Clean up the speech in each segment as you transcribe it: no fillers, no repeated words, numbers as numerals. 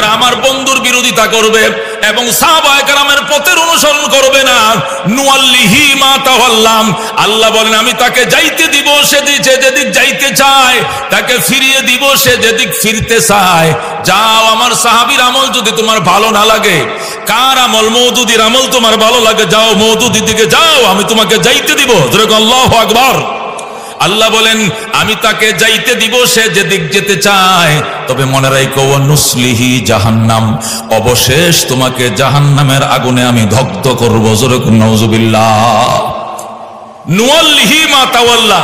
যারা আমার বন্ধুর বিরোধিতা করবে এবং সাহাবায়ে কেরামের পথের অনুসরণ করবে না, নুয়াল্লিহি মা তাওয়াল্লাম, আল্লাহ বলেন আমি তাকে যাইতে দিব সে যেদিক যাইতে চায়, তাকে ফিরিয়ে দিব সে যেদিক ফিরতে চায়। যাও, আমার সাহাবীর আমল যদি তোমার ভালো না লাগে, কার আমল? মওদুদির আমল তোমার ভালো লাগে, যাও মওদুদির দিকে যাও, আমি তোমাকে যাইতে দিব। আল্লাহু আকবার। আল্লাহ বলেন আমি তাকে যাইতে দিব সে যেদিক যেতে চায়, তবে মনে রাখো নুসলিহি জাহান্নাম, অবশেষ তোমাকে জাহান্নামের আগুনে আমি দগ্ধ করব। জোরে নাউজুবিল্লাহ। নুয়াল্লিহি মা তাওয়াল্লা,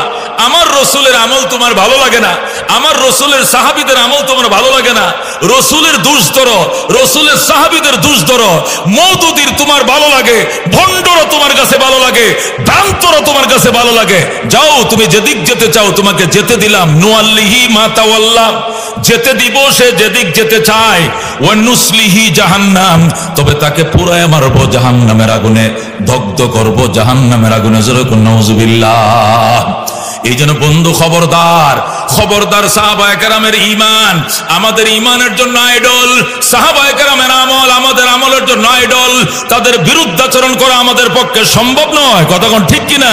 আমার রসুলের আমল তোমার ভালো লাগে না, আমার রসুলের সাহাবীদের আমল তোমার ভালো লাগে না, রসুলের দোষ ধরো, রসুলের সাহাবীদের দোষ ধরো, মওদুদির তোমার ভালো লাগে, ভণ্ডরও তোমার কাছে ভালো লাগে, ভ্রান্তরও তোমার কাছে ভালো লাগে, যাও তুমি যেদিক যেতে চাও তোমাকে যেতে দিলাম। নুয়াল্লিহি মা তাওয়াল্লা, যেতে দিব সে যেদিক যেতে চায়। ওয়া নুসলিহি জাহান্নাম, তবে তাকে পুরায় মারবো জাহান্নামের আগুনে, দগ্ধ করব জাহান্নামের আগুনে। জোরে নাউজুবিল্লাহ। এই জন্য বন্ধু খবরদার, খবরদার, সাহাবায়ে কেরামের ঈমান আমাদের ঈমানের জন্য আইডল, সাহাবায়ে কেরামের আমল আমাদের আমলের জন্য আইডল। তাদের বিরুদ্ধাচরণ করা আমাদের পক্ষে সম্ভব নয়। কতক্ষণ ঠিক কিনা?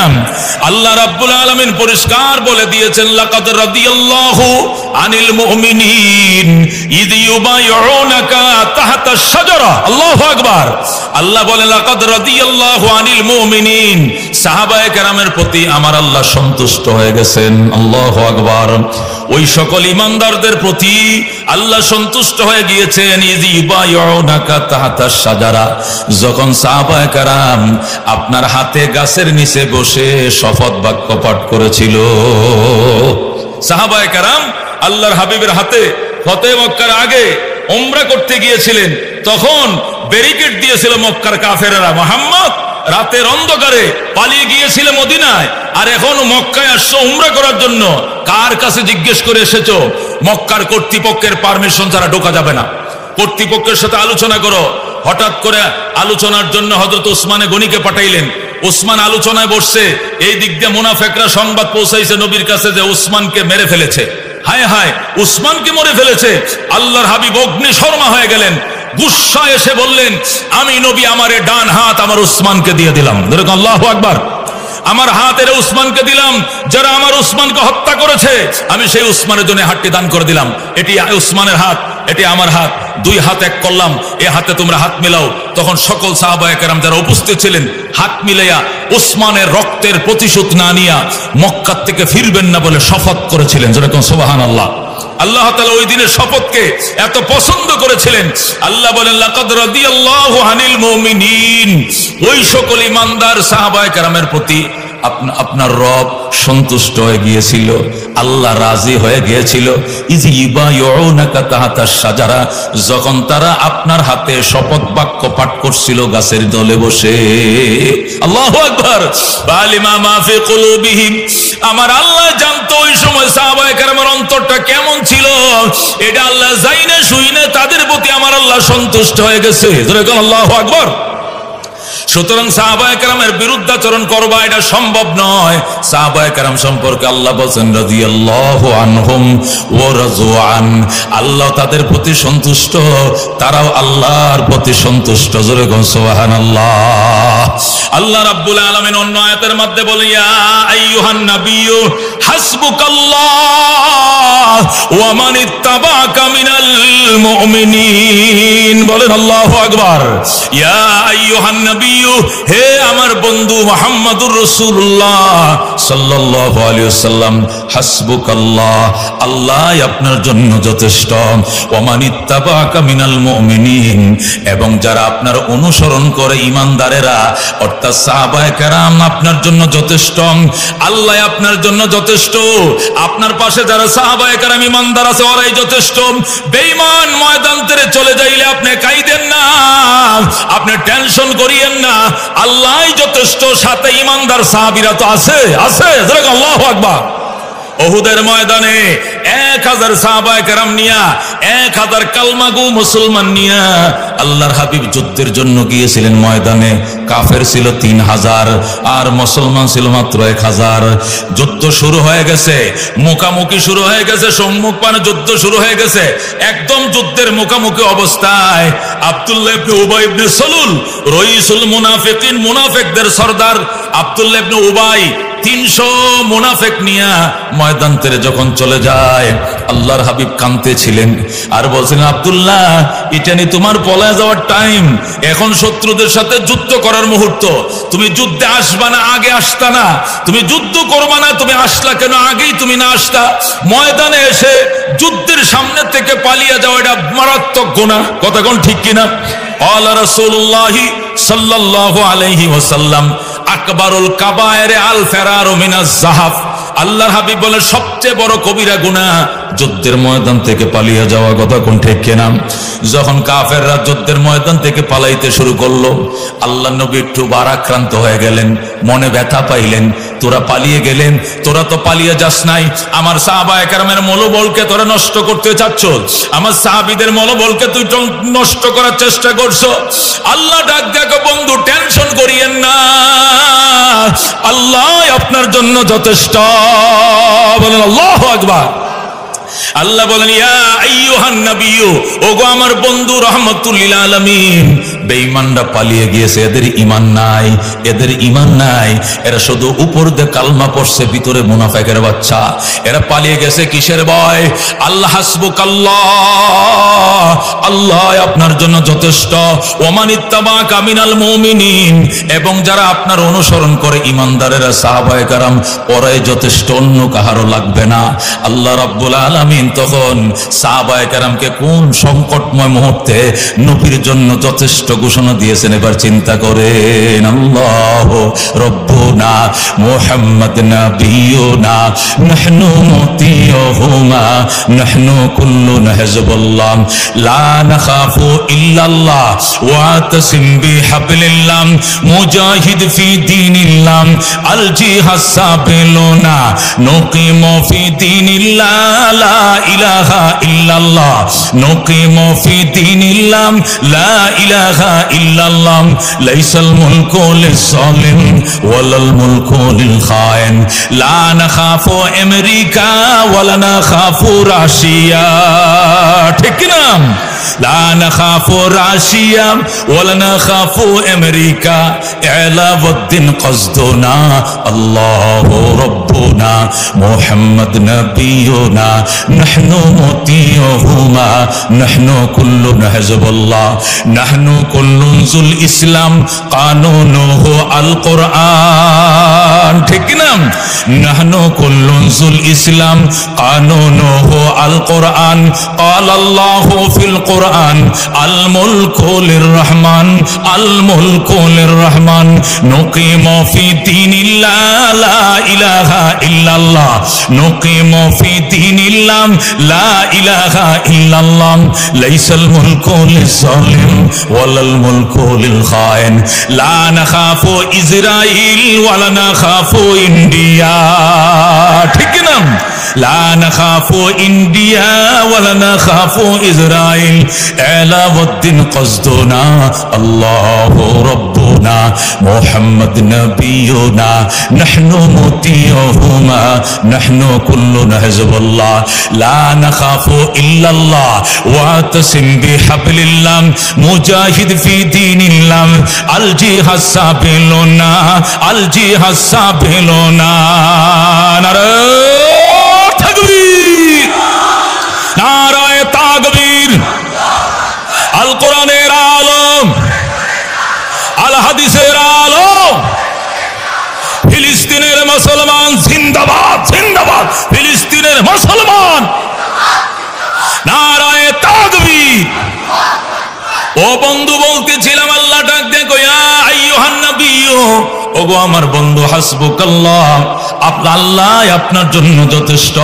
আল্লাহ রাব্বুল আলামিন পরিষ্কার বলে দিয়েছেন, লাকাদ রাদিয়াল্লাহু আনিল মুমিনিন ইয ইউবাইউনাকা তাহতা শাজারা। আল্লাহু আকবার। আল্লাহ বলেন লাকাদ রাদিয়াল্লাহু আনিল মুমিনিন, সাহাবায়ে কেরামের প্রতি আমার আল্লাহ সন্তুষ্ট হয়ে গেছেন। আল্লাহু আকবার। ওই সকল ইমানদারদের প্রতি আল্লাহ সন্তুষ্ট হয়ে গিয়েছেন। ইয ইউবাইউনাকা তাহতা শাজারা, যখন সাহাবায়ে কেরাম আপনার হাতে গাছের নিচে বসে শপথ বাক্য পাঠ করেছিল। সাহাবায়ে কেরাম আল্লাহর হাবিবের হাতে ফতহ মক্কার আগে উমরা করতে গিয়েছিলেন, তখন ব্যারিকেড দিয়েছিল মক্কার কাফেররা। মুহাম্মদ রাতের অন্ধকারে পালিয়ে গিয়েছিল মদিনায়, আর এখন মক্কায় আসছো উমরা করার জন্য। কার কাছে জিজ্ঞেস করে এসেছো? মক্কার কর্তৃপক্ষের পারমিশন ছাড়া ঢোকা যাবে না, কর্তৃপক্ষের সাথে আলোচনা করো। হঠাৎ করে আলোচনার জন্য হযরত উসমানে গনিকে পাঠাইলেন। উসমান আলোচনায় বসছে, এই দিক দিয়ে মুনাফিকরা সংবাদ পৌঁছাইছে নবীর কাছে যে উসমানকে মেরে ফেলেছে। হায় হায়, উসমানকে মেরে ফেলেছে। আল্লাহর হাবিব অগ্নি শর্মা হয়ে গেলেন, গুসা এসে বললেন, আমি নবী আমার ডান হাত আমার উসমানকে দিয়ে দিলাম। আল্লাহু আকবার। আমার হাত এর উসমানকে দিলাম, যারা আমার উসমানকে হত্যা করেছে আমি সেই উসমানের জন্য হাতটি দান করে দিলাম। এটি উসমানের হাত, এটি আমার হাত, দুই হাত এক করলাম, এ হাতে তোমরা হাত মিলাও। তখন সকল সাহাবায়ে কেরাম যারা উপস্থিত ছিলেন হাত মিলাইয়া উসমানের রক্তের প্রতিশোধ না নিয়া মক্কা থেকে ফিরবেন না বলে শপথ করেছিলেন। যেরকম সুবহানাল্লাহ। আল্লাহ তাআলা ওই দিনের শপথকে এত পছন্দ করেছিলেন। আল্লাহ বলেন লাকাদ রাদিয়াল্লাহু আনিল মুমিনিন, ওই সকল ঈমানদার সাহাবায়ে কেরামের প্রতি আপনার রব সন্তুষ্ট হয়ে গিয়েছিল, আল্লাহ রাজি হয়ে গিয়েছিল। ইয ইউবাইউনাকা তাহতা শাজারা, যখন তারা আপনার হাতে শপথ বাক্য পাঠ করছিল গাছের তলে বসে। আল্লাহু আকবার। বালিমা মা ফি কুলুবিহিম, আমার আল্লাহ জানতো ওই সময় সাহাবায়ে কেরামের অন্তরটা কেমন ছিল। এটা আল্লাহ জাইনে শুইনে তাদের প্রতি আমার আল্লাহ সন্তুষ্ট হয়ে গেছে। আল্লাহু আকবার। সুতরাং সাহাবায়ে কেরামের বিরুদ্ধাচরণ করবা এটা সম্ভব নয়। সাহাবায়ে কেরাম সম্পর্কে আল্লাহ বলেন রাদিয়াল্লাহু আনহুম ওয়া রাযু আন, আল্লাহ তাদের প্রতি সন্তুষ্ট, তারাও আল্লাহর প্রতি সন্তুষ্ট। জোরে বলুন সুবহানাল্লাহ। আল্লাহ রাব্বুল আলামিন অন্য আয়াতের মধ্যে বলেন ইয়া আইয়ুহান নাবিয়্যু হাসবুকাল্লাহ ওয়া মান ইত্তাবাআকা মিনাল মুমিনিন। বলেন আল্লাহু আকবার। ইয়া আইয়ুহান নাবিয়্যু, হে আমার বন্ধু মুহাম্মদুর রাসূলুল্লাহ সাল্লাল্লাহু আলাইহি ওয়াসাল্লাম, হাসবুকাল্লাহ, আল্লাহ আপনার জন্য যথেষ্ট। ওয়া মান ইত্তাবাআকা মিনাল মুমিনিন, এবং যারা আপনার অনুসরণ করে ঈমানদারেরা অর্থাৎ সাহাবায়ে কেরাম আপনার জন্য যথেষ্ট। আল্লাহ আপনার জন্য যথেষ্ট। আপনার পাশে যারা সাহাবায়ে কেরাম ঈমানদার আছে ওরাই যথেষ্ট। বেঈমান ময়দান থেকে চলে যাইলে আপনি কাইদেন না, আপনি টেনশন করিয়েন না, আল্লাহই যথেষ্ট। সাথে ঈমানদার সাহাবীরা তো আছে আছে। আল্লাহু আকবার। উহুদের ময়দানে 1000 সাহাবায়ে কেরাম নিয়া 1000 কালমাগু মুসলমান নিয়া আল্লাহর হাবিব যুদ্ধের জন্য গিয়েছিলেন ময়দানে। কাফের ছিল 3000 আর মুসলমান ছিল মাত্র 1000। যুদ্ধ শুরু হয়ে গেছে, মুখামুখি শুরু হয়ে গেছে, সম্মুখ পানে যুদ্ধ শুরু হয়ে গেছে। একদম যুদ্ধের মুখামুখি অবস্থায় আব্দুল্লাহ ইবনে উবাই ইবনে সালুল, রইসুল মুনাফিকিন, মুনাফিকদের সরদার আব্দুল্লাহ ইবনে উবাই 300 মুনাফিক নিয়া ময়দান থেকে যখন চলে যায়, আল্লাহর হাবিব কাঁদতেছিলেন আর বলছিলেন, আব্দুল্লাহ, এটা নিয়ে তোমার পলায় যাওয়ার টাইম, এখন শত্রুদের সাথে যুদ্ধ করার মুহূর্ত। তুমি যুদ্ধে আসবা না, আগে আসতা না। তুমি যুদ্ধ করবা না, তুমি আসলা কেন? আগেই তুমি না আসতা। ময়দানে এসে যুদ্ধের সামনে থেকে পালিয়ে যাওয়া এটা মারাত্মক গুনাহ। কথা কোন ঠিক কিনা? ক্বালা রাসূলুল্লাহ সাল্লাল্লাহু আলাইহি ওয়াসাল্লাম, আকবারুল কাবায়েরে আল ফেরারু মিনাজ যাহাফ। আল্লাহর হাবিব বলে সবচেয়ে বড় কবিরা গুনাহ যুদ্ধের ময়দান থেকে পালিয়ে যাওয়া। কথা কোন ঠিক কিনা? যখন কাফেররা যুদ্ধের ময়দান থেকে পালাইতে শুরু করলো, আল্লাহ নবী একটু ভারাক্রান্ত হয়ে গেলেন, মনে ব্যথা পাইলেন। তোরা পালিয়ে গেলেন, তোরা তো পালিয়ে যাস নাই, আমার সাহাবায়ে কেরামের মনোবলকে তোরা নষ্ট করতে চাচ্ছ, আমার সাহাবীদের মনোবলকে তুই নষ্ট করার চেষ্টা করছো। আল্লাহ ডাক দেখো, বন্ধু টেনশন করিয়েন না, আল্লাহ আপনার জন্য যথেষ্ট। বলেন আল্লাহু আকবার। আল্লাহ বলেন, ইয়া আইয়ুহান নাবিয়্যু, ওগো আমার বন্ধু রাহমাতুল লিল আলামিন, বেঈমানরা পালিয়ে গিয়েছে, এদের ঈমান নাই, এদের ঈমান নাই। এরা শুধু উপর দিয়ে কালমা পড়ছে, ভিতরে মুনাফিকের বাচ্চা। এরা পালিয়ে গেছে কিসের ভয়? আল্লাহ হাসবুকাল্লাহ, আল্লাহ আপনার জন্য যথেষ্ট। ওমান ইত্তাবাকা মিনাল মুমিনিন, এবং যারা আপনার অনুসরণ করে ঈমানদারেরা, সাহাবায়ে কেরাম, ওরাই যথেষ্ট, অন্য কাহারও লাগবে না। আল্লাহ রাব্বুল আলামিন তখন সাহাবায়ে কেরামকে কোন সংকটময় মুহূর্তে নবীর জন্য যথেষ্ট ঘোষণা দিয়েছেন, এবার চিন্তা করেন। আল্লাহু রাব্বুনা মুহাম্মদ নাবিয়ুনা নাহনু মুতিয়ুহুমা নাহনু কুল্লুনা হিজবুল্লাহ লা নাখাফু ইল্লাল্লাহ ওয়া তাসিম বিহাবলিল্লাহ মুজাহিদ ফি দীনিল্লাহ আল জিহাদ সাবিলুনা নুকিমু ফি দীনিল্লাহ লা ইলাহা ইল্লাল্লাহ নুকিমু ফি দীনিল্লাহ লা ইলাহা ইল্লাল্লাহ লাইসাল মুলকু লিজ-জালিম ওয়ালাল মুলকু লিল-খাইন লা নাখাফু আমেরিকা ওয়ালা নাখাফু রাশিয়া। ঠিক কি না? লা নাখাফু রাশিয়া ওয়ালা নাখাফু আমেরিকা ইলাউদ্দিন কসদুনা আল্লাহু রাব্বুনা মুহাম্মদ নাবিয়ুনা নাহনু মুতিয়ুহুমা নাহনু কুল্লুনা হিজবুল্লাহ নাহনু কুল্লুল ইসলাম কানুনুহু আল কুরআন। ঠিক না? নাহনু কুল্লুল ইসলাম কানুনুহু আল কুরআন ক্বালা আল্লাহু ফিল কুরআন আল মুলকু লির-রহমান আল মুলকু লির-রহমান নুকিমু ফি দীনিল্লাহ লা ইলাহা ইল্লাল্লাহ নুকিমু ফি দীনিল্লাহ লা ইলাহা ইল্লাল্লাহ লাইসাল মুলকু লিজ-জালিম ওয়ালাল মুলকু লিল-খাইন লা নাখাফু ইসরাইল ওয়ালা নাখাফু ইন্ডিয়া। ঠিক না? লা নাখাফু ইন্ডিয়া ওয়ালা নাখাফু ইসরাইল ইলাউদ্দিন কসদুনা আল্লাহু রাব্বুনা মুহাম্মদ নাবিয়ুনা নাহনু মুতিয়ুহুমা নাহনু কুল্লুনা হিজবুল্লাহ লা নাখাফু ইল্লাল্লাহ ওয়া তাসিম বিহাবলিল্লাহ মুজাহিদ ফি দীনিল্লাহ আল জিহাদ সাবিলুনা আল জিহাদ সাবিলুনা। তাকবীর, নারায়ে তাকবীর। আল কোরআনের আলম, আল হাদিসের আলম। ফিলিস্তিনের মুসলমান জিন্দাবাদ, জিন্দাবাদ। ফিলিস্তিনের মুসলমান, নারায়ে তাকবীর। ও বন্ধু, বলতেছিলাম আল্লাহ ডাক দেখো, ইয়া আইয়ুহান নাবিয়্যু, ওগো আমার বন্ধু, হাসবুকাল্লাহ, আল্লাহ আপনার জন্য যথেষ্ট।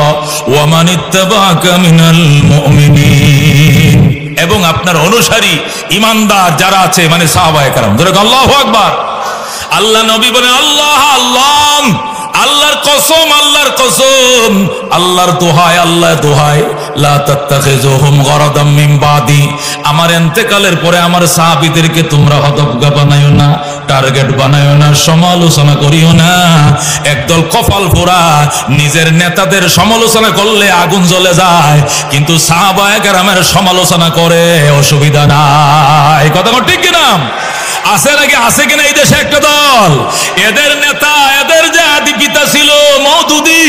ওয়া মান ইত্তাবাকা মিনাল মুমিনিন, এবং আপনার অনুসারী ঈমানদার যারা আছে, মানে সাহাবায়ে কেরাম। ধরে আল্লাহু আকবার। আল্লাহ নবী বলেন, আল্লাহ আল্লাহ, আল্লাহর কসম, আল্লাহর কসম, আল্লাহর দোহাই, আল্লাহ দোহাই, লা তাত্তাখিযুহুম গরাদাম মিন বাদি, আমার ইন্তেকালের পরে আমার সাহাবীদেরকে তোমরা হতজ্ঞা বানাইও না, টার্গেট বানাইও না, সমালোচনা করিও না। একদল কপাল পোড়া নিজের নেতাদের সমালোচনা করলে আগুন জ্বলে যায়, কিন্তু সাহাবায়ে কেরামের সমালোচনা করে অসুবিধা নাই। কথা ঠিক কিনা? আছে নাকি? আছে কিনা এই দেশে একটা দল, এদের নেতা, এদের যে আদি পিতা ছিল মওদুদি,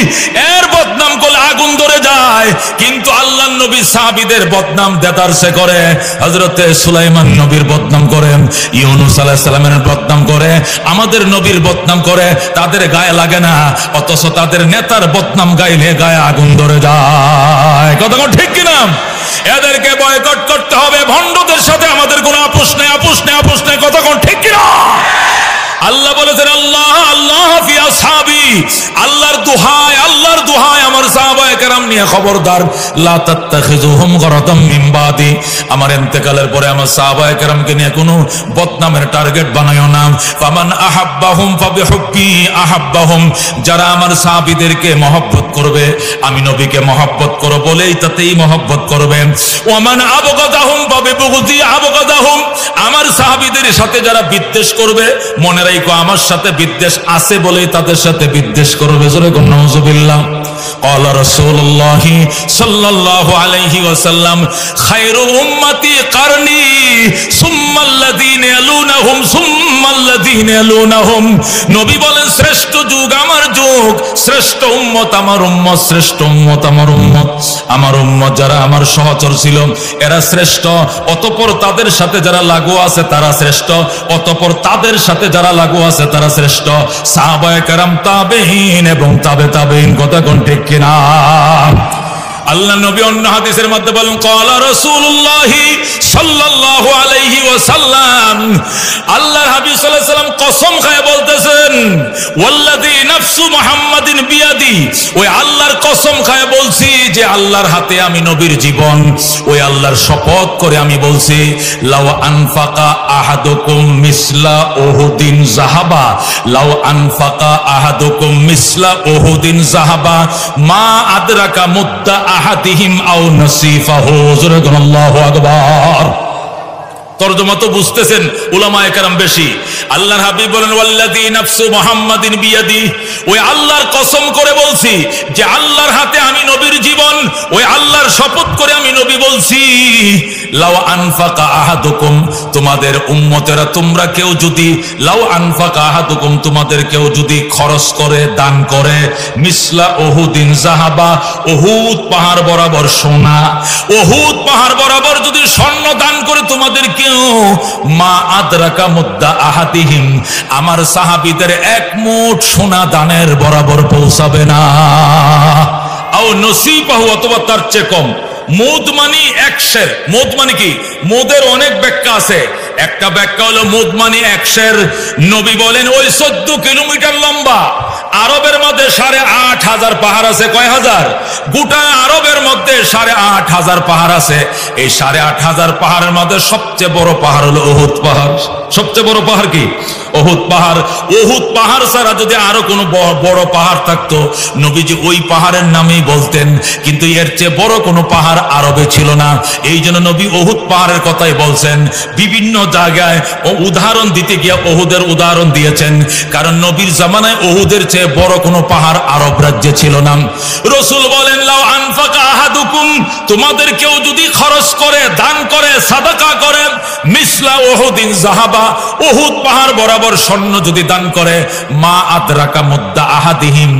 এর বদনাম করলে আগুন ধরে যায়, কিন্তু আল্লাহর নবী সাহাবীদের বদনাম দেদারসে করে। হযরতে সুলাইমান নবীর বদনাম করে, ইউনূস আলাইহিস সালামের বদনাম করে, আমাদের নবীর বদনাম করে, তাদের গায়ে লাগে না, অথচ তাদের নেতার বদনাম গাইলে গায়ে আগুন ধরে যায়। কথা ঠিক কিনা? এদেরকে বয়কট করতে হবে। ভণ্ডদের সাথে আমাদের কোনো আপোষ নেই, আপোষ নেই, আপোষ নেই। কথা ঠিক কিনা? আল্লাহ বলেছেন, আল্লাহ আল্লাহ ফি আসহাবি, আল্লাহর দোহাই, আল্লাহর দোহাই, আমার সাহাবায়ে কেরাম নিয়ে খবরদার, লা তাত্তাখিযুহুম গরাদাম মিন বাদি, আমার ইন্তেকালের পরে আমার সাহাবায়ে কেরামকে নিয়ে কোনো বদনামের টার্গেট বানায়ো না। ফামান আহাব্বাহুম ফাবিহুব্বি আহাব্বাহুম, যারা আমার সাহাবীদেরকে মহব্বত করবে, আমি নবীকে মহব্বত করব বলেই তাতেই মহব্বত করবেন। ওয়ামান আবগাদাহুম ফাবিবুগদি আবগাদাহুম, আমার সাহাবীদের সাথে যারা বিদ্বেষ করবে, মনে রাখো আমার সাথে বিদ্বেষ আছে বলেই তাদের সাথে বিদ্বেষ করবে। জোরে কোন নাউযুবিল্লাহ। قال رسول الله صلى الله عليه وسلم خير امتي قرني ثم الذين يلونهم ثم الذين يلونهم, নবী বলেন শ্রেষ্ঠ যুগ আমার যুগ, শ্রেষ্ঠ উম্মত আমার উম্মত, শ্রেষ্ঠ উম্মত আমার উম্মত, আমার উম্মত যারা আমার সহচর ছিল এরা শ্রেষ্ঠ, অতঃপর তাদের সাথে যারা লাগু আছে তারা শ্রেষ্ঠ, অতঃপর তাদের সাথে যারা লাগু আছে তারা শ্রেষ্ঠ। সাহাবায়ে কেরাম, তাবেঈন এবং তাবে তাবেঈন। কথা কোন ঠিক কিনা? আল্লাহ নবী অন্য হাদিসের মধ্যে বলেন, ক্বালা রাসূলুল্লাহ সাল্লাল্লাহু আলাইহি ওয়াসাল্লাম, আল্লাহর হাবিব সাল্লাল্লাহু আলাইহি ওয়াসাল্লাম কসম খায় বলতেছেন, ওয়াল্লাযী নাফসু মুহাম্মাদিন বিয়াদি, ওই আল্লাহর কসম খায় বলছি যে আল্লাহর হাতে আমি নবীর জীবন, ওই আল্লাহর শপথ করে আমি বলছি, লাউ আনফাকা আহাদুকুম মিসলা উহুদিন যাহাবা, লাউ আনফাকা আহাদুকুম মিসলা উহুদিন যাহাবা মা আদরাকা মুদ্দা আহাদিহিম আও নাসিফাহু। আল্লাহু আকবার। তরজমা তো বুঝতেছেন উলামায়ে কেরাম বেশি। আল্লাহর হাবিব বলেন, ওয়াল্লাযী নাফসু মুহাম্মাদিন বিয়াদি, ওই আল্লাহর কসম করে বলছি যে আল্লাহর হাতে আমি নবীর জীবন, ওই আল্লাহর শপথ করে আমি নবী বলছি, লাউ আনফাকা আহাদুকুম, তোমাদের উম্মতেরা তোমরা কেউ যদি, লাউ আনফাকা আহাদুকুম, তোমাদের কেউ যদি খরচ করে, দান করে, মিসলা উহুদিন যাহাবা, উহুদ পাহাড় বরাবর সোনা, উহুদ পাহাড় বরাবর যদি স্বর্ণ দান করে তোমাদের কেউ, মা আদরাকা মুদ্দা আহাদিহিম, আমার সাহাবীদের এক মুঠ সোনা দানের বরাবর পৌঁছাবে না। আও নসিবাহু, অথবা তার চেয়ে কম। মুদ মানি একশের। মুদ মানে কি? মুদের অনেক ব্যাখ্যা আছে। একটা ব্যাখ্যা হলো মুদ মানি একশের। নবী বলেন ওই 14 কিলোমিটার লম্বা আরবের মধ্যে 8,500 পাহাড় আছে। কয় হাজার? গোটা আরবের মধ্যে 8,500 পাহাড় আছে। এই 8,500 পাহাড়ের মধ্যে সবচেয়ে বড় পাহাড় হলো উহুদ পাহাড়। সবচেয়ে বড় পাহাড় কি? উহুদ পাহাড়। উহুদ পাহাড় ছাড়া যদি আরো কোনো বড় পাহাড় থাকতো নবীজি ওই পাহাড়ের নামেই বলতেন, কিন্তু এর চেয়ে বড় কোনো পাহাড় আরবে ছিল না। এই জন্য নবী উহুদ পাহাড়ের কথাই বলছেন। বিভিন্ন জায়গায় উদাহরণ দিতে গিয়ে উহুদের উদাহরণ দিয়েছেন, কারণ নবীর জামানায় উহুদের চেয়ে বড় কোনো পাহাড় আরব রাজ্যে ছিল না। রাসূল বলেন, লাউ আনফাকা আহাদুকুম, তোমাদের কেউ যদি খরচ করে, দান করে, সাদাকা করে, মিসলা উহুদিন যাহাবা, উহুদ পাহাড় বরাবর স্বর্ণ যদি দান করে, মা আদরাকা মুদ্দা আহাদিহিম,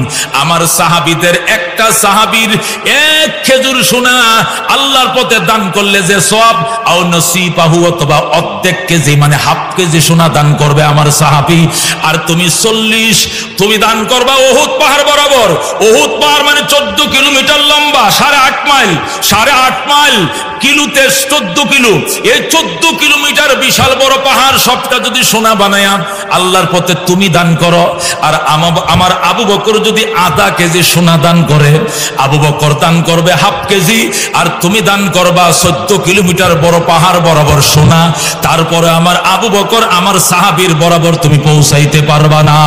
আমার সাহাবীদের একটা সাহাবীর এক খেজুর সোনা আল্লাহর পথে দান করলে যে সওয়াব, আও নসিবাহু, অথবা অর্ধেক কেজি মানে হাফ কেজি সোনা দান করবে আমার সাহাবী। আর তুমি 40 তুমি দান করবা উহুদ পাহাড় বরাবর। উহুদ পাহাড় মানে 14 কিলোমিটার লম্বা, 8.5 মাইল, 8.5 মাইল কিলোতে 14 কিলো। এই 14 কিলোমিটার বিশাল বড় পাহাড় সবটা যদি সোনা বানায়া আল্লাহর পথে তুমি দান করো, আর আমার আবু বকর যদি আধা কেজি সোনা দান করে, আবু বকর দান করবে হাফ কেজি, আর তুমি দান করবা 14 কিলোমিটার বড় পাহাড় বরাবর সোনা, তারপরে আমার আবু বকর আমার সাহাবীর বরাবর তুমি পৌঁছাইতে পারবা না।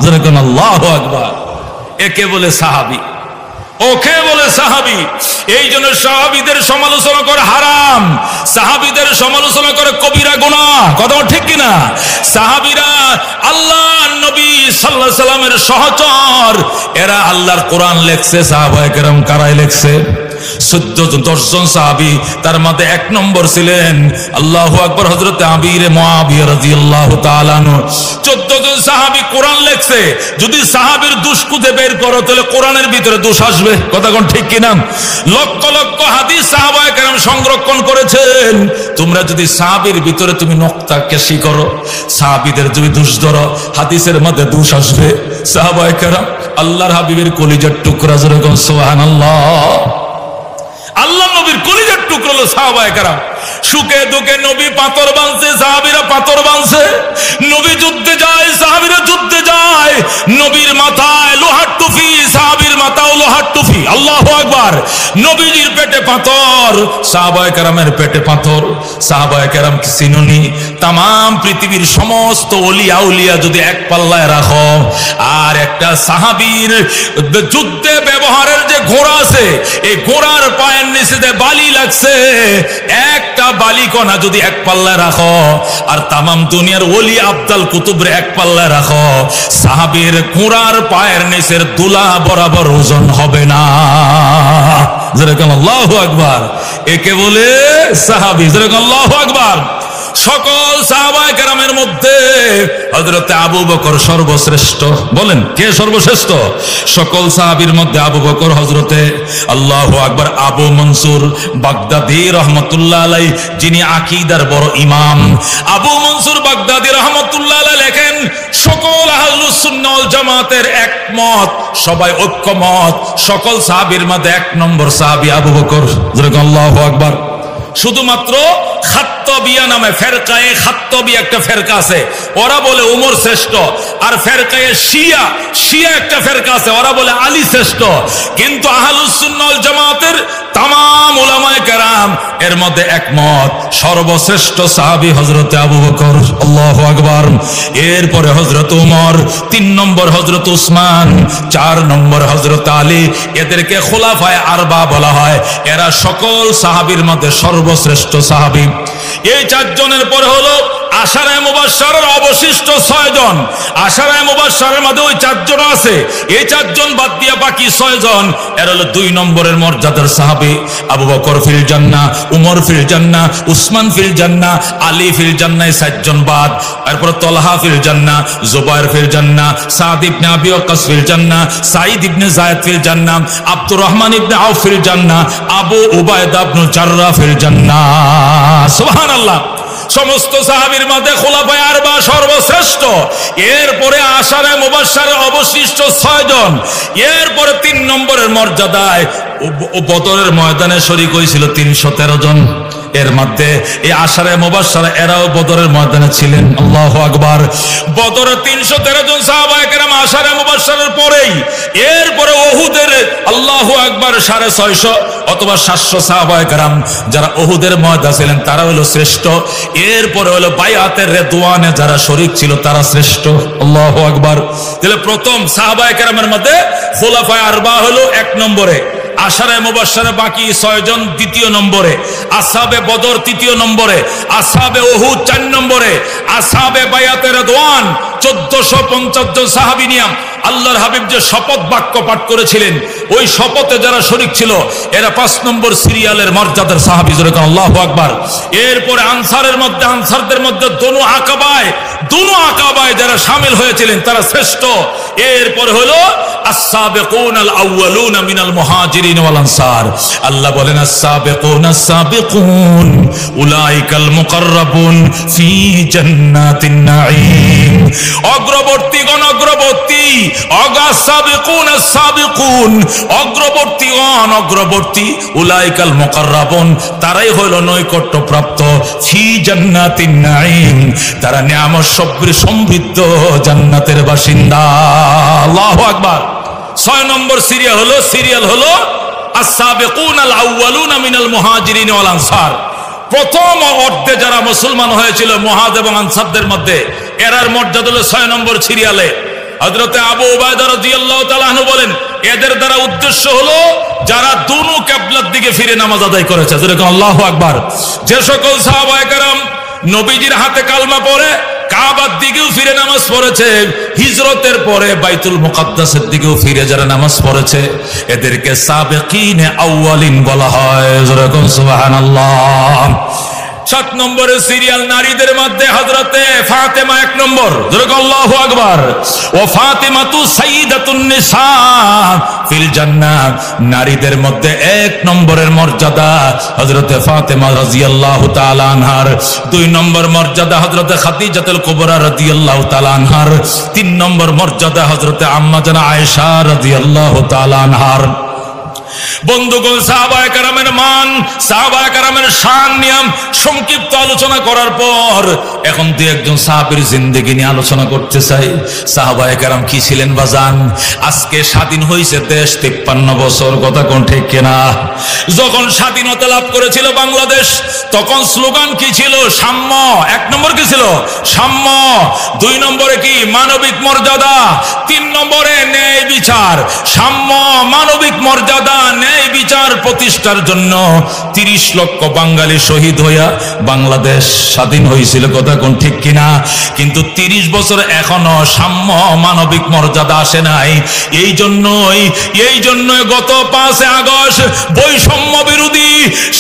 যেরকম আল্লাহু আকবার। একে বলে সাহাবী, ওকে বলে সাহাবী। এই জন্য সাহাবীদের সমালোচনা করে হারাম, সাহাবীদের সমালোচনা করে কবিরা গুনাহ। কথা ঠিক কিনা? সাহাবীরা আল্লাহ নবী সাল্লাল্লাহু আলাইহি সাল্লামের সহচর, এরা আল্লাহর কোরআন লেখছে। সাহাবায়ে কেরাম কারাই লেখছে? 10 জন সাহাবী, তার মধ্যে 1 নম্বর ছিলেন আল্লাহু আকবার হযরত আমির মুআবিয়া রাদিয়াল্লাহু তাআলা আনহু। 14 জন সাহাবী কোরআন লেখছে। যদি সাহাবীর দোষ খুঁজে বের করো তাহলে কোরআনের ভিতরে দোষ আসবে। কথা কোন ঠিক কিনা? লক্ষ লক্ষ হাদিস সাহাবায়ে কেরাম সংরক্ষণ করেছেন। তোমরা যদি সাহাবীর ভিতরে তুমি নকতা কেশি করো, সাহাবীদের যদি দোষ ধরো, হাদিসের মধ্যে দোষ আসবে। সাহাবায়ে কেরাম আল্লাহর হাবিবের কলিজার টুকরা, যেরকম সুবহানাল্লাহ। আল্লাহ নবীর কলিজার টুকরো হলো সাহাবায়ে কেরাম। সুখে দুঃখে নবী পাথর বানছে, সাহাবীরা পাথর বানছে। নবী যুদ্ধে যায়, সাহাবীরা যুদ্ধে যায়। নবীর মাথায় লোহার টুপি, সাহাবীর মাথাও লোহার টুপি। আল্লাহু আকবার। নবীজির পেটে পাথর, সাহাবায়ে কেরামের পেটে পাথর। সাহাবায়ে কেরাম কি চিনুনি? তাম পৃথিবীর সমস্ত ওলি আউলিয়া যদি এক পাল্লায় রাখো, আর একটা সাহাবীর যুদ্ধে ব্যবহারের যে ঘোড়া আছে, এই ঘোড়ার পায়ের নিচে যে বালি লাগছে, একটা বালিকণা যদি এক পাল্লায় রাখো, আর তামাম দুনিয়ার ওলি আব্দাল কুতুবরে এক পাল্লায় রাখো, সাহাবীর ঘোড়ার পায়ের নিচের দুলা বরাবর ওজন হবে না। যেরকম আল্লাহু আকবার। একে বলে সাহাবী। যেরকম আল্লাহু আকবার। সকল সাহাবায়ে কেরামের মধ্যে হযরত আবু বকর সর্বশ্রেষ্ঠ। বলেন কে সর্বশ্রেষ্ঠ? সকল সাহাবীর মধ্যে আবু বকর হযরতে আল্লাহু আকবার আবু মনসুর বাগদাদী রাহমাতুল্লাহ আলাইহি, যিনি আকীদার বড় ইমাম। আবু মনসুর বাগদাদী রাহমাতুল্লাহ আলাইহি লেখেন, সকল আহলুস সুন্নাহ ওয়াল জামাতের একমত, সবাই ঐক্যমত, সকল সাহাবীর মধ্যে 1 নম্বর সাহাবী আবু বকর। যেরকম আল্লাহু আকবার। শুধুমাত্র খাত্তাবিয়া নামে ফেরকায়ে খাত্তাবি একটা ফেরকা আছে, ওরা বলে উমর শ্রেষ্ঠ। আর ফেরকায়ে শিয়া, শিয়া একটা ফেরকা আছে, ওরা বলে আলী শ্রেষ্ঠ। কিন্তু আহলুস সুন্নাহ ওয়াল জামাতের তামাম উলামায়ে কেরাম এর মধ্যে একমত, সর্বশ্রেষ্ঠ সাহাবী হযরত আবু বকর। আল্লাহু আকবার। এরপরে হযরত উমর, 3 নম্বর হযরত উসমান, 4 নম্বর হযরত আলী। এদেরকে খুলাফায়ে আরবা বলা হয়। এরা সকল সাহাবীর মধ্যে সর্বশ্রেষ্ঠ সাহাবী। এই 4 জনের পরে হলো আশারায়ে মুবাশশারের অবশিষ্ট 6 জন। আশারায়ে মুবাশশারের মধ্যে ওই 4 জন আছে, এই 4 জন বাদ দিয়া বাকি 6 জন, এর হলো 2 নম্বরের মর্যাদার সাহাবী। আবু বকর ফিল জান্নাহ, উমর ফিল জান্নাহ, উসমান ফিল জান্নাহ, আলী ফিল জান্নাহ, 7 জন বাদ। এরপর তলহা ফিল জান্নাহ, জুবায়ের ফিল জান্নাহ, সাদ ইবনে আবি ওয়াক্কাস ফিল জান্নাহ, সাঈদ ইবনে যায়েদ ফিল জান্নাহ, আব্দুর রহমান ইবনে আউফ ফিল জান্নাহ, আবু উবায়দা ইবনে জাররাহ ফিল জান্নাহ। সুবহানাল্লাহ। সমস্ত সাহাবীর মধ্যে খুলাফায়ে আরবা সর্বশ্রেষ্ঠ। এরপরে আশারায়ে মুবাশশারের অবশিষ্ট 6 জন। এরপরে 3 নম্বরের মর্যাদায় বদরের ময়দানে শরীক হয়েছিল 313 জন। এর মধ্যে এই আশারায়ে মুবাশশারা এরাও বদরের ময়দানে ছিলেন। আল্লাহু আকবার। বদরে 313 জন সাহাবায়ে কেরাম আশারায়ে মুবাশশারের পরেই। এরপরে উহুদের আল্লাহু আকবার 650 অথবা 700 সাহাবায়ে কেরাম যারা উহুদের ময়দানে ছিলেন তারা হলো শ্রেষ্ঠ। এরপরে হলো বায়াতের রিদওয়ানে যারা শরীক ছিল তারা শ্রেষ্ঠ। আল্লাহু আকবার। তাহলে প্রথম সাহাবায়ে কেরামের মধ্যে খুলাফায়ে আরবা হলো 1 নম্বরে, আশারায়ে মুবাশশারে বাকি 6 জন 2য় নম্বরে, আসহাবে বদর 3য় নম্বরে, আসহাবে উহুদ 4 নম্বরে, আসহাবে বায়াতের রিদওয়ান 1450 জন সাহাবী নিয়ে আল্লাহর হাবিব যে শপথ বাক্য পাঠ করেছিলেন, ওই শপথে যারা শরীক ছিল এরা 5 নম্বর সিরিয়ালের মর্যাদার সাহাবী। যেরকম আল্লাহু আকবার। এরপরে আনসারের মধ্যে, আনসারদের মধ্যে দোনো আকাবায় যারা শামিল হয়েছিলেন তারা শ্রেষ্ঠ। এরপরে হলো আস-সাবিকুন আল-আউয়ালুন মিনাল মুহাজিরিন ওয়াল আনসার। আল্লাহ বলেন আস-সাবিকুন আস-সাবিকুন উলাইকাল মুকাররাবুন ফি জান্নাতিন নাঈম। অগ্রবর্তীগণ অগ্রবর্তী, আস-সাবিকুন আস-সাবিকুন অগ্রবর্তীগণ অগ্রবর্তী, উলাইকাল মুকাররাবুন তারাই হলো নৈকট্যপ্রাপ্ত, ফি জান্নাতিন নাঈম তারা নিয়ামত সমৃদ্ধ জান্নাতের বাসিন্দা। আল্লাহু আকবার। 6 নম্বর সিরিয়াল হলো আস-সাবিকুন আল-আউয়ালুন মিনাল মুহাজিরিন ওয়াল আনসার। প্রথম অর্ধে যারা মুসলমান হয়েছিল মুহাজির এবং আনসারদের মধ্যে, এরার মর্যাদা হলো 6 নম্বর সিরিয়ালে। হযরতে আবু উবায়দা রাদিয়াল্লাহু তাআলা আনহু বলেন, এদের দ্বারা উদ্দেশ্য হলো যারা দুনো কিবলার দিকে ফিরে নামাজ আদায় করেছে। যেরকম আল্লাহু আকবার। যে সকল সাহাবায়ে কেরাম নবীজির হাতে কালমা পড়ে কাবার দিকেও ফিরে নামাজ পড়েছে, হিজরতের পরে বাইতুল মুকাদ্দাসের দিকেও ফিরে যারা নামাজ পড়েছে, এদেরকে সাবিকিনে আউয়ালিন বলা হয়। যেরকম সুবহানাল্লাহ। 7 নম্বরের সিরিয়াল নারীদের মধ্যে হযরতে ফাতেমা 1 নম্বর। যেরকম আল্লাহু আকবার। ও ফাতেমাতু সাইয়্যিদাতুন নিসা ফিল জান্নাহ। নারীদের মধ্যে 1 নম্বরের মর্যাদা হযরতে ফাতেমা রাদিয়াল্লাহু তাআলা আনহার। 2 নম্বর মর্যাদা হযরতে খাদিজাতুল কুবরা রাদিয়াল্লাহু তাআলা আনহার। 3 নম্বর মর্যাদা হযরতে আম্মা জানা আয়েশা রাদিয়াল্লাহু তাআলা আনহার। বন্ধুগণ, সাহাবায়ে কেরামের মান, সাহাবায়ে কেরামের শান নিয়ম সংক্ষিপ্ত আলোচনা করার পর এখন দুই একজন সাহাবীর জিন্দেগি নিয়ে আলোচনা করতে চাই। সাহাবায়ে কেরাম কি ছিলেন বাজান? আজকে স্বাধীন হয়েছে দেশ 53 বছর, কথা কোন ঠিক কিনা? যখন স্বাধীনতা লাভ করেছিল বাংলাদেশ, তখন স্লোগান কি ছিল? সাম্য। 1 নম্বর কি ছিল? সাম্য। 2 নম্বরে কি? মানবিক মর্যাদা। 3 নম্বরে ন্যায় বিচার। সাম্য, মানবিক মর্যাদা, ন্যায় বিচার প্রতিষ্ঠার জন্য 30 লক্ষ বাঙালি শহীদ হইয়া বাংলাদেশ স্বাধীন হয়েছিল, কথা কোন ঠিক কিনা? কিন্তু 30 বছর এখনো সাম্য মানবিক মর্যাদা আসে নাই। এই জন্যই গত 5 আগস্ট বৈষম্য বিরোধী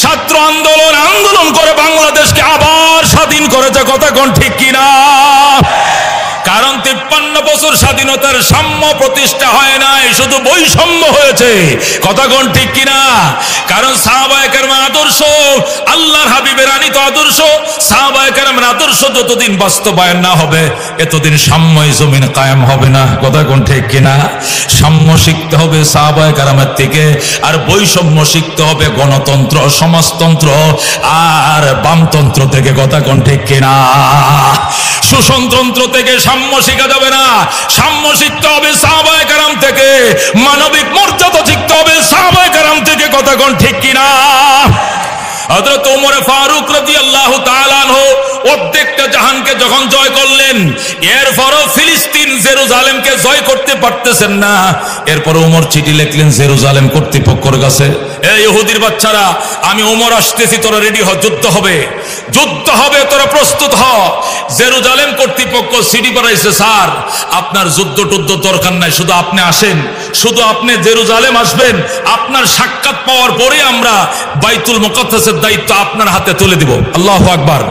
ছাত্র আন্দোলন করে বাংলাদেশকে আবার স্বাধীন করেছে, কথা কোন ঠিক কিনা? কারণ 53 বছর স্বাধীনতার সাম্য প্রতিষ্ঠা হয় নাই, শুধু বৈষম্য হয়েছে, কথা কোন ঠিক কিনা? কারণ সাহাবায়ে কেরামের আদর্শ, আল্লাহর হাবিবের আনিত আদর্শ, সাহাবায়ে কেরামের আদর্শ যতদিন বাস্তবায়ন না হবে এতদিন সাম্যই জমিন কায়েম হবে না, কথা কোন ঠিক কিনা? সাম্য শিখতে হবে সাহাবায়ে কেরামের থেকে, আর বৈষম্য শিখতে হবে গণতন্ত্র, সমাজতন্ত্র আর বামতন্ত্র থেকে, কথা কোন ঠিক কিনা? শোষণতন্ত্র থেকে সাম্য শিখা যাবে না। সাম্য শিখতে হবে সাহাবায়ে কেরাম থেকে, মানবিক মর্যাদা শিখতে হবে সাহাবায়ে কেরাম থেকে, কথা কোন ঠিক কিনা? হযরত ওমর ফারুক রাদিয়াল্লাহু তাআলা আনহু অর্ধেকটা জাহানকে যখন জয় করলেন, এরপরও ফিলিস্তিন জেরুজালেমকে জয় করতে পারতেছেন না, এরপর ওমর চিঠি লিখলেন জেরুজালেম কর্তৃপক্ষের কাছে, এই ইহুদির বাচ্চারা, আমি ওমর আসতেছি, তোরা রেডি হ, যুদ্ধ হবে, তোরা প্রস্তুত হ। জেরুজালেম কর্তৃপক্ষ চিঠি পাঠাইছে, স্যার আপনার যুদ্ধ টুদ্ধ দরকার নাই, শুধু আপনি আসেন, শুধু আপনি জেরুজালেম আসবেন, আপনার সাক্ষাৎ পাওয়ার পরে আমরা বাইতুল মুকাদ্দাসের দায়িত্ব আপনার হাতে তুলে দিব। আল্লাহু আকবার।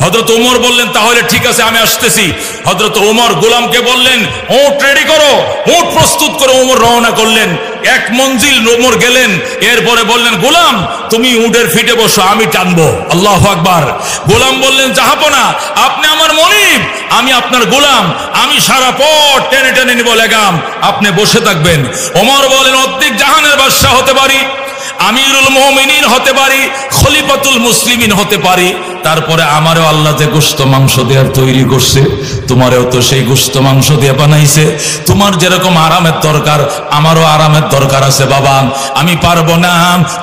হযরত ওমর বললেন, তাহলে ঠিক আছে, আমি আসতেছি। হযরত ওমর গোলামকে বললেন, উট রেডি করো, উট প্রস্তুত করো। ওমর রওনা করলেন, 1 মঞ্জিল ওমর গেলেন, এরপরে বললেন, গোলাম তুমি উটের ফিটে বসো, আমি টানবো। আল্লাহু আকবার। গোলাম বললেন, জাহাপনা আপনি আমার মনিব, আমি আপনার গোলাম, আমি সারা পথ টেনে টেনে নিব লাগাম, আপনি বসে থাকবেন। ওমর বলেন, অর্ধেক জাহানের বাদশা হতে পারি, আমিরুল মুমিনিন হতে পারি, খলিফাতুল মুসলিমিন হতে পারি, তারপরে আমারও আল্লাহ যে গোশত মাংস দেওয়ার তৈরি করছে, তোমারও তো সেই গোশত মাংস দিয়ে বানাইছে। তোমার যেরকম আরামের দরকার, আমারও আরামের দরকার আছে বাবা। আমি পারবো না,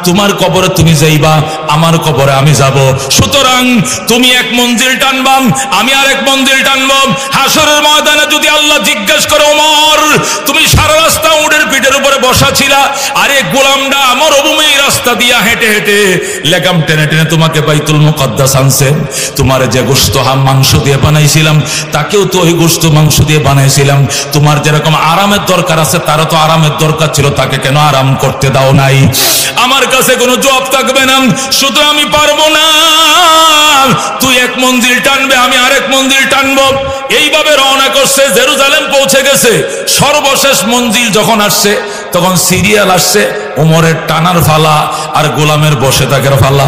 তোমার কবরে তুমি যাইবা, আমার কবরে আমি যাব, সুতরাং তুমি 1 মঞ্জিল টানবাম, আমি আর 1 মঞ্জিল টানবাম। হাসরের ময়দানে যদি আল্লাহ জিজ্ঞেস করে, ওমর তুমি সারা রাস্তা উটের পিঠের উপরে বসা ছিলা, আরে গোলামটা মরুভূমি রাস্তা দিয়া হেঁটে হেঁটে লেগাম টেনে টেনে তোমাকে বাইতুল মুকাদ্দাস আনছে, তোমার যে গোশত মাংস দিয়ে বানাইছিলাম তাকেও তো ওই গোশত মাংস দিয়ে বানাইছিলাম, তোমার যেরকম আরামের দরকার আছে তারও তো আরামের দরকার ছিল, তাকে কেন আরাম করতে দাও নাই? আমার কাছে কোনো জবাব থাকবে না, শুধু আমি পারবো না, তুই 1 মঞ্জিল টানবে, আমি আর 1 মঞ্জিল টানবো। এইভাবে রওনা করছে, জেরুজালেম পৌঁছে গেছে। সর্বশেষ মঞ্জিল যখন আসছে তখন সিরিয়াল আসছে, ওমরের টানার ফালা আর গোলামের বসে থাকার ফালা।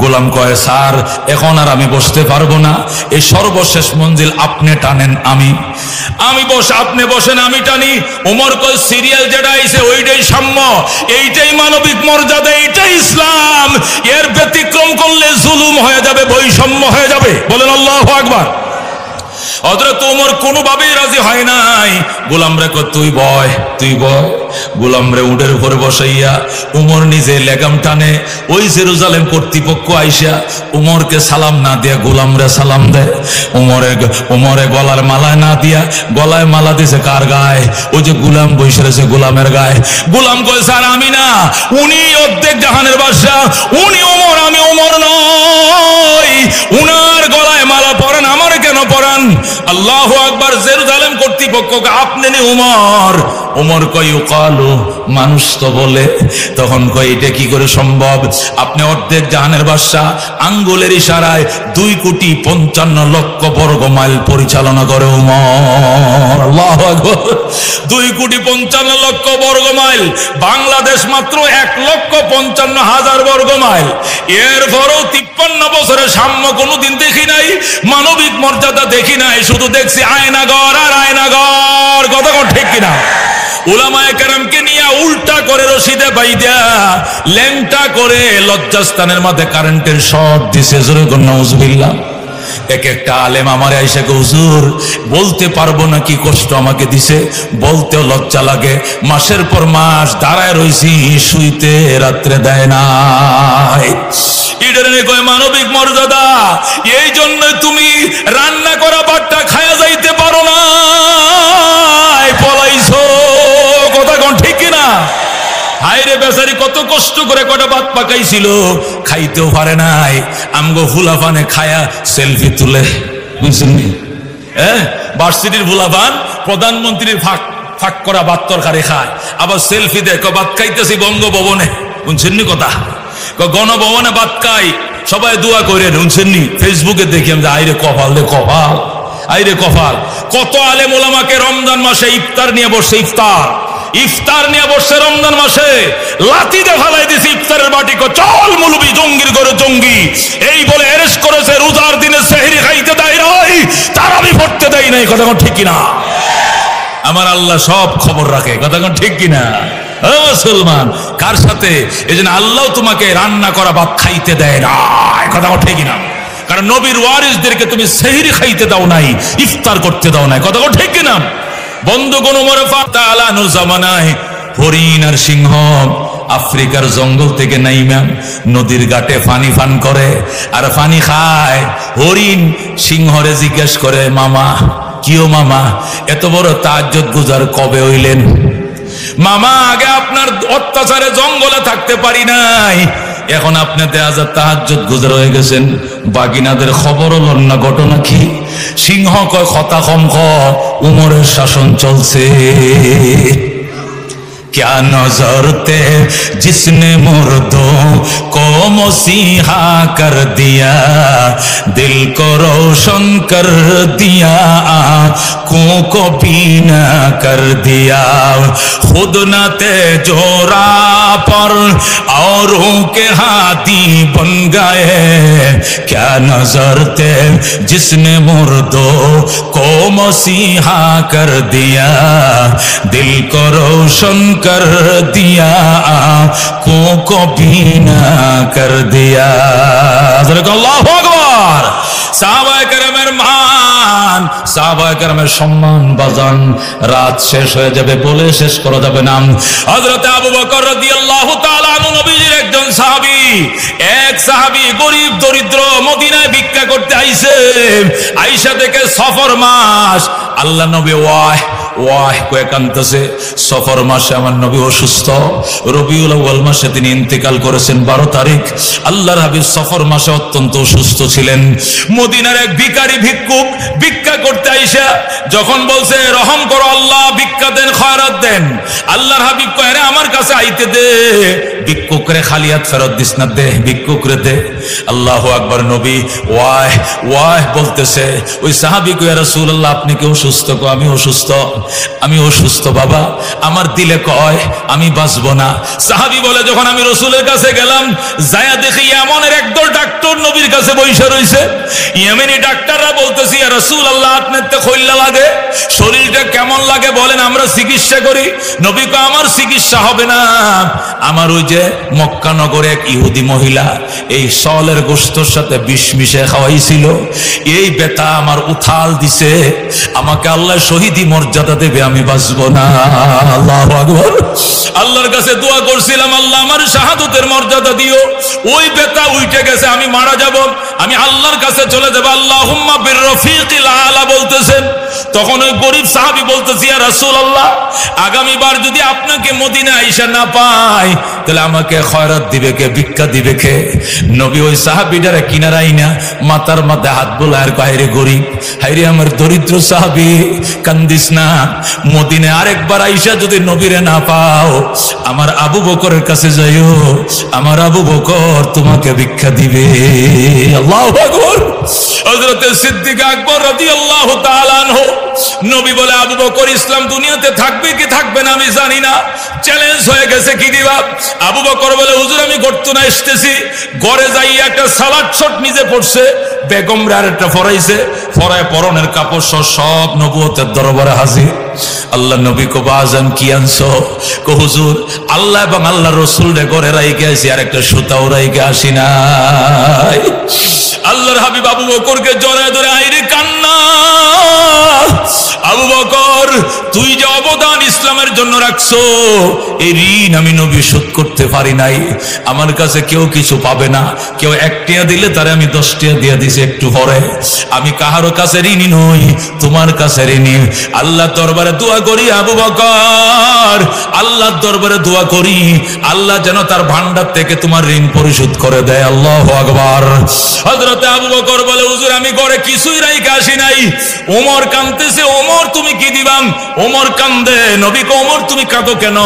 গোলাম কয়, স্যার এখন আর আমি বসতে পারবো না, এই সর্বশেষ মঞ্জিল আপনি টানেন, আমি বস, আপনি বসেন, আমি টানি। ওমর কয়, সিরিয়াল যেটা আইছে ওইটাই সাম্য, এইটাই মানবিক মর্যাদা, এইটাই ইসলাম, এর ব্যতিক্রম করলে জুলুম হয়ে যাবে, বৈষম্য হয়ে যাবে। বলেন আল্লাহু আকবার। হযরত ওমর কোনোভাবেই রাজি হয় নাই। গোলামরে কয় তুই বয়, তুই বয়। গোলামরে উটের উপরে বসাইয়া উমর নিজে লেগাম টানে। ওই জেরুজালেম কর্তৃপক্ষ আইসা উমরকে সালাম না দিয়া গোলামরে সালাম দেয়। উমরে গলার মালায় না দিয়া গলায় মালা দিছে কার গায়ে? ওই যে গোলাম বসে রয়েছে গোলামের গায়ে। গোলাম কয় স্যার আমি না, উনি অর্ধেক জাহানের বাদশা, উনি ওমর, আমি ওমর নই। উনার গলায় মালা পরান, আমার কেন পরান? আল্লাহু আকবার। জেরুজালেম কর্তৃপক্ষকে আপনি নি ওমর? ওমর কয় ইউকালু, মানুষ তো বলে। তখন কয় এটা কি করে সম্ভব? আপনি অর্ধেক জাহানের বাদশা, আঙ্গুলের ইশারায় 2,55,00,000 বর্গ মাইল পরিচালনা করে ওমর। আল্লাহু আকবার। 2,55,00,000 বর্গ মাইল। বাংলাদেশ মাত্র 1,55,000 বর্গ মাইল। এরপরও 53 বছরের সাম্য কোনোদিন দেখি নাই, মানবিক মর্যাদা দেখি নাই, শুধু দেখছি আয়নাগর আর আয়নাগর। কথা ঠিক কিনা? উলামায়ে কেরামকে নিয়ে উল্টা করে রশিদে বাইদা ল্যাংটা করে লজ্জাস্থানের মধ্যে কারেন্টের শর্ট দিছে। জোরে কোন নাউজুবিল্লাহ। এক একটা আলেম আমার আইসা কে হুজুর বলতে পারবো না কি কষ্ট আমাকে দিছে, বলতেও লজ্জা লাগে। মাসের পর মাস দাঁড়ায় রইছি, শুইতে রাত্রে দেয় নাই। ইডারে কয় মানবিক মর্যাদা। এই জন্য তুমি রান্না করা ভাতটা খায়া যাইতে পারো না, পলাইছো। কথা কোন ঠিক কিনা? হায়রে বেচারি কত কষ্ট করে কটা ভাত পাকাইছিল, খাইতেও পারে নাই। আমগো ফুলাফানে খায়া সেলফি তুলে, বুঝছেন? ভার্সিটির ফুলাফান প্রধানমন্ত্রীর ফাঁক করা ভাত তরকারি খায়, আবার সেলফি দেয়। ভাত খাইতেছি বঙ্গভবনে, বুঝছেন নি কথা? গণভবনে ভাত খাই, সবাই দোয়া করে, শুনছেন নি? ফেসবুকে দেখি আমি, আইরে কপাল রে কপাল, আইরে কপাল। কত আলেম ওলামাকে রমজান মাসে ইফতার নিয়ে বসে, ইফতার নিয়ে বসছে রমজান মাসে, লাঠিতে ফালাই দিছে ইফতারের বাটি। চল মুলবি, জঙ্গির ঘরে জঙ্গি, এই বলে অ্যারেস্ট করেছে। রোজার দিনে সেহরি খাইতে দেয় নাই, তারাবি পড়তে দেয় নাই। কথা ঠিক কিনা? আমার আল্লাহ সব খবর রাখে। কথা ঠিক কিনা? মুসলমান কার সাথে? এই জন্য আল্লাহ তোমাকে রান্না করা ভাত খাইতে দেয় না। কথা ঠিক কিনা? কারণ নবীর ওয়ারিসদেরকে তুমি সেহরি খাইতে দাও নাই, ইফতার করতে দাও নাই। কথা ঠিক কিনা? বন্ধুগণ, ওমরে ফারুক তাআলা আনহু জামানায় হরিণ আর সিংহ আফ্রিকার জঙ্গল থেকে নাইমা নদীর ঘাটে পানি পান করে আর পানি খায়। হরিণ সিংহরে জিজ্ঞেস করে, মামা কিও মামা, এত বড় তাহাজ্জুদ গুজার কবে হইলেন? মামা আগে আপনার অত্যাচারে জঙ্গলে থাকতে পারি নাই, এখন আপনি 1000 তাহাজ্জুদ গুজার হয়ে গেছেন। বাগিনাদের খবর হল না, ঘটনা কি? সিংহ কয় কথা কম ক, উমরের শাসন চলছে। क्या नजर थे जिसने मुर्दों को मसीहा कर दिया, दिल को रोशन कर दिया, आँखों को बीना कर दिया, खुद न थे जोरा पर औरों के हाथी बन गए। क्या नजर थे जिसने मुर्दों को मसीहा कर दिया, दिल को रोशन कर दिया, आँखों को बीना कर दिया। अल्लाहु আকবার। সাহাবায়ে কেরামের মান, সাহাবায়ে কেরামের সম্মান বাজান রাত শেষ হয়ে যাবে বলে শেষ করা যাবে না। হযরত আবু বকর রাদিয়াল্লাহু তাআলা আনহু নবীজির একজন সাহাবী, এক সাহাবী গরীব দরিদ্র মদিনায় ভিক্ষা করতে আইছে। আয়েশা থেকে সফর মাস, আল্লাহ নবী ওয়াহ কয়ে কাঁদতেছে। সফর মাসে আমার নবী অসুস্থ, রবিউল আউয়াল মাসে তিনি ইন্তেকাল করেছেন 12 তারিখ। আল্লাহর হাবিব সফর মাসে অত্যন্ত অসুস্থ ছিলেন। মদিনার এক ভিখারি ভিক্ষুক ভিক্ষা করতে আইসা যখন বলছে রহম করো আল্লাহ, ভিক্ষা দেন, খয়রাত দেন, আল্লাহর হাবিব কয় রে আমার কাছে আইতে দে, ভিক্ষুকরে খালি হাত ফেরত দিস না, দে ভিক্ষুকরে দে। আল্লাহু আকবার। নবী ওয়াহ বলতেছে। ওই সাহাবী কয় রাসূলুল্লাহ আপনি কি অসুস্থ? আমি অসুস্থ, আমি অসুস্থ বাবা, আমার দিলে কয় আমি বাঁচবো না। সাহাবী বলে যখন আমি রাসূলের কাছে গেলাম, যায়া দেখি ইয়েমেনের একদল ডাক্তার নবীর কাছে বইসা রইছে। ইয়েমেনি ডাক্তাররা বলতেছে ইয়া রাসূলুল্লাহ আপনার তো খৈল্লা লাগে, শরীরটা কেমন লাগে বলেন, আমরা চিকিৎসা করি। নবী কয় আমার চিকিৎসা হবে না, আমার ওই যে মক্কা নগরে এক ইহুদি মহিলা এই চলের গোশতের সাথে বিষ মিশে খাওয়াইছিল। এই বেটা আমার উথাল দিছে, আমাকে আল্লাহ শহীদি মর্যাদা দেবে, আমি বাঁচবো না। আল্লাহু আকবার। আল্লাহর কাছে দোয়া করছিলাম, আল্লাহ আমার শাহাদতের মর্যাদা দিও। ওই বেটা উঠে গেছে, আমি মারা যাব, আমি আল্লাহর কাছে চলে যাব। আল্লাহুম্মা বির রফিকিল আলা বলতেছেন। তখন ওই গরিব সাহাবী বলতেছে, ইয়া রাসূলুল্লাহ, আগামীবার যদি আপনাকে মদিনা আইসা না পাই, তাহলে আমাকে খয়রাত দিবে কে, ভিক্ষা দিবে কে? নবী ওই সাহাবীটারে কিনারাই না মাথার মধ্যে হাত বোলায় কয়, হায়রে গরিব, হায়রে আমার দরিদ্র সাহাবী, কান্দিস না। মদিনায় আরেকবার আইসা যদি নবীরে না পাও, আমার আবু বকরের কাছে যাইও, আমার আবু বকর তোমাকে ভিক্ষা দিবে। আল্লাহু আকবার। হযরত সিদ্দিক আকবর রাদিয়াল্লাহু তাআলা আনহু, নবী বলে, আবু বকর ইসলাম দুনিয়াতে থাকবে কি থাকবে না আমি জানি না, চ্যালেঞ্জ হয়ে গেছে, কি দিবা? আবু বকর বলে, হুজুর আমি গর্তনা আসতেছি। ঘরে যাই একটা সালাদ শট নিজে পড়ছে, বেগমরা আরেকটা ফরাইছে, ফরায় পরনের কাপড় সব নবুয়তের দরবারে হাজির। আল্লাহ নবী কো বাজান কি আনছো? কো হুজুর আল্লাহ এবং আল্লাহ রসুল রে ঘরে রাইকে আসি, আর একটা সুতাও রাইকে আসি নাই। আল্লাহর হাবিব আবু বকরকে জড়ায় ধরে আইরে কান্না। আবু বকর, তুই যে অবদান ইসলামের জন্য রাখছো, এই ঋণ আমি নবী শোধ করতে পারি নাই। আমার কাছে কেউ কিছু পাবে না, কেউ 1 টাকা দিলে তারে আমি 10 টাকা দিয়ে দিছি একটু পরে। আমি কাহারো কাছে ঋণী নই, তোমার কাছে ঋণী। আল্লাহর দরবারে দোয়া করি আবু বকর, আল্লাহর দরবারে দোয়া করি, আল্লাহ যেন তার ভান্ডার থেকে তোমার ঋণ পরিশোধ করে দেয়। আল্লাহু আকবার। হযরত আবু বকর বলে, হুজুর আমি ঘরে কিছুই রাইখা আসি নাই। ওমর কাঁদতেছে, ওমর তুমি কি দিবাম? ওমর কান্দে। নবী কো, ওমর তুমি কাঁদো কেন?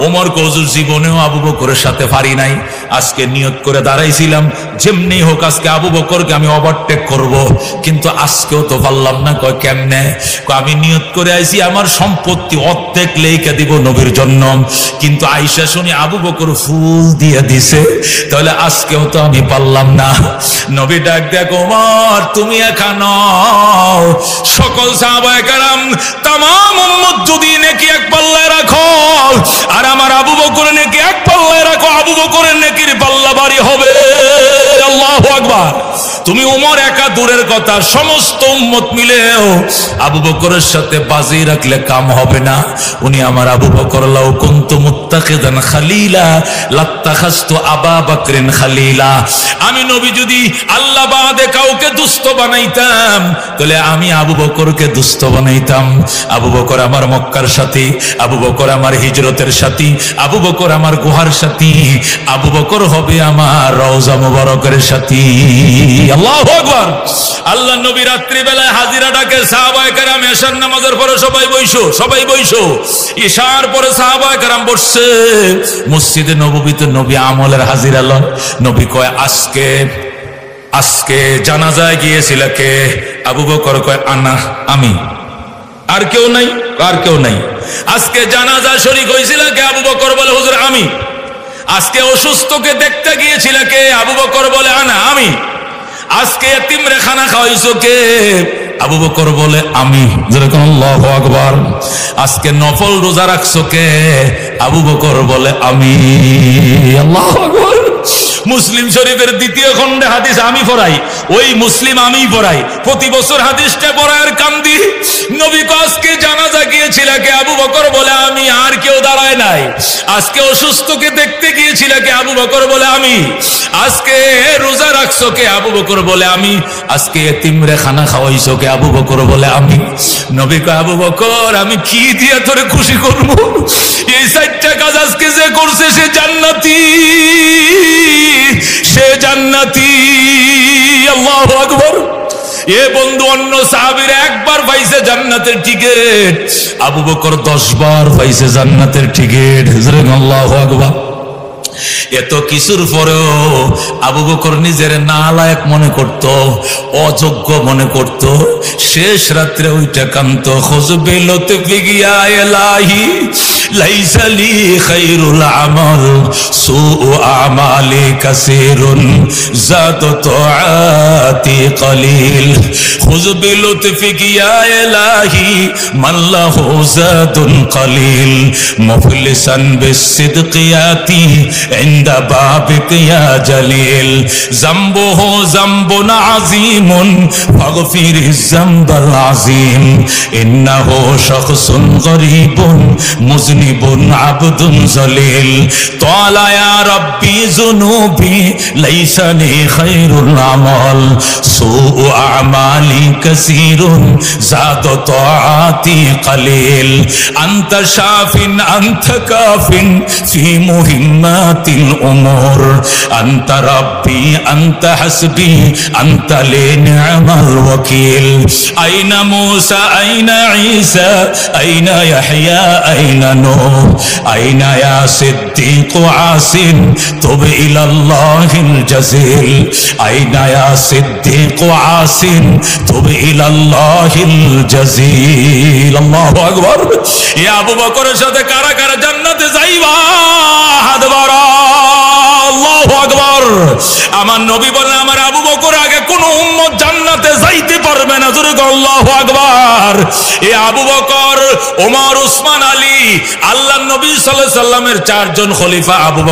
ওমর কো, হুজুর জীবনেও আবু বকরের সাথে পারি নাই, আজকে নিয়ত করে দাঁড়াইছিলাম যেমনি হোক আজকে আবু বকরকে আমি ওভারটেক করব, কিন্তু আজকেও তো পারলাম না। কয় কেমনে? আমি নিয়ত করে আইছি আমার সম্পত্তি অর্ধেক লেখা দিব নবীর জন্য, কিন্তু আয়েশা শুনি আবু বকর ফুল দিয়ে দিছে, তাহলে আজকেও তো আমি পারলাম না। নবী ডাক দেখ, ওমর তুমি এখানো সকল সাহাবায়ে কেরাম তামাম উম্মত যদি নেকি এক পাল্লায় রাখো, আর আমার আবু বকরের নেকি এক পাল্লায় রাখো, আবু বকরের নেকির পাল্লা ভারী হবে। আল্লাহু আকবার। তুমি উমর একা দূরের কথা, সমস্ত উম্মত মিলেও আবু বকরের সাথে বাজি রাখলে কাম হবে না। উনি আমার আবু বকর, লাউ কুনতু মুত্তাখিদান খালিলা লাত্তাখাযতু আবা বকরিন খালিলা। আমি নবী যদি আল্লাহ বাদে কাউকে দুষ্ট বানাইতাম, তাহলে আমি আবু বকরকে দুষ্ট বানাইতাম। আবু বকর আমার মক্কার সাথী, আবু বকর আমার হিজরতের সাথী, আবু বকর আমার গুহার সাথী, আবু বকর হবে আমার রওজা মুবারকের সাথী। আল্লাহু আকবার। আল্লাহ নবী রাত্রি বেলায় হাজিরা ডাকে, সাহাবায়ে কেরাম এশার নামাজের পরে সবাই বইসো, সবাই বইসো। ইশার পরে সাহাবায়ে কেরাম বসছে। মসজিদে নববীতে নবী আমলের হাজিরা লন। নবী কয়, আজকে জানাজায় গিয়েছিল কে? আবু বকর কয়, আনা, আমি। আর কেউ নাই? আর কেউ নাই। আজকে জানাজা শরীক হয়েছিল কে? আবু বকর বলে, হুজুর আমি। আজকে অসুস্থকে দেখতে গিয়েছিল কে? আবু বকর বলে, আনা, আমি। আজকে এতিমরে খানা খাওয়াইছো কে? আবু বকর বলে, আমি। যেরকম আল্লাহু আকবার। আজকে নফল রোজা রাখছো কে? আবু বকর বলে, আমি। আল্লাহু আকবার। মুসলিম শরীফের 2য় খণ্ডে হাদিস আমি পড়াই, ওই মুসলিম আমিই পড়াই। প্রতি বছর হাদিসটা পড়ায় আর কান্দি। নবী আজকে জানাজা গিয়েছিল কে? আবু বকর বলে, আমি। আর কেউ দাঁড়ায় নাই। আজকে অসুস্থকে দেখতে গিয়েছিল কে? আবু বকর বলে, আমি। আজকে রোজা রাখছো কে? আবু বকর বলে, আমি। আজকে এতিমরে খানা খাওয়াইছো কে? আবু বকর বলে, আমি। নবী কয়, আবু বকর আমি কি দিয়ে তোরে খুশি করব? এই 4টা কাজ আজকে যে করছে সে জান্নাতি, সে জান্নাতি। আল্লাহু আকবার। এ বন্ধু, অন্য সাহাবীরা একবার পাইছে জান্নাতের টিকিট, আবু বকর 10 বার পাইছে জান্নাতের টিকিট। আল্লাহু আকবার। এত কিছুর পরেও আবু বকর নিজের নালায়েক মনে করত, অযোগ্য মনে করত। শেষ রাত্রে ওইটা কান্ত, খুজবে লুতফি গিয়া ইলাহি লাইসা লি খায়রুল আমাল সুউ আমালি কাসীরুন যাত তুআতি কলিল। খুজবে লুতফি গিয়া ইলাহি মাল্লাহু যাতুন কলিল মুফলিসান বিসিদকিয়াতি इंदा बाबिक या जलील ज़म्बुहु ज़म्बुन अज़ीमुन फग़फ़िर ज़म्बल अज़ीम इन्नहु शख़्सुन गरीबुन मुज़निबुन अब्दुन ज़लील तौला या रब्बी ज़ुनूबी लैसा ली खैरुल अमल सूउ अमाली कसीरुन ज़ाद तौआती कलील अंत शाफिन अंत काफिन फी मुहिम्मातिल उमूर अंत रब्बी अंत हस्बी अंत ले निअमल वकील ऐना मूसा ऐना ईसा ऐना यहया ऐना नूह ऐना या सिद्दीक़ आसिन तुब इलल्लाहिल जज़ील ऐना या सिद्दीक़ आसिन तुब इलल्लाहिल जज़ील अल्लाहु अकबर ये আবু বকরের সাথে কারা কারা জান্নাতে যাইবা হাত বাড়াও আল্লাহু আকবার আমার নবী বলেন আমার আবু বকর আগে কোন উম্মত জান্নাতে যাইতে পারবে না জোরে বলো আল্লাহু আকবার এই আবু বকর ওমর উসমান আলী আল্লাহর নবী সাল্লাল্লাহু আলাইহি ওয়াসাল্লামের চারজন খলিফা আবু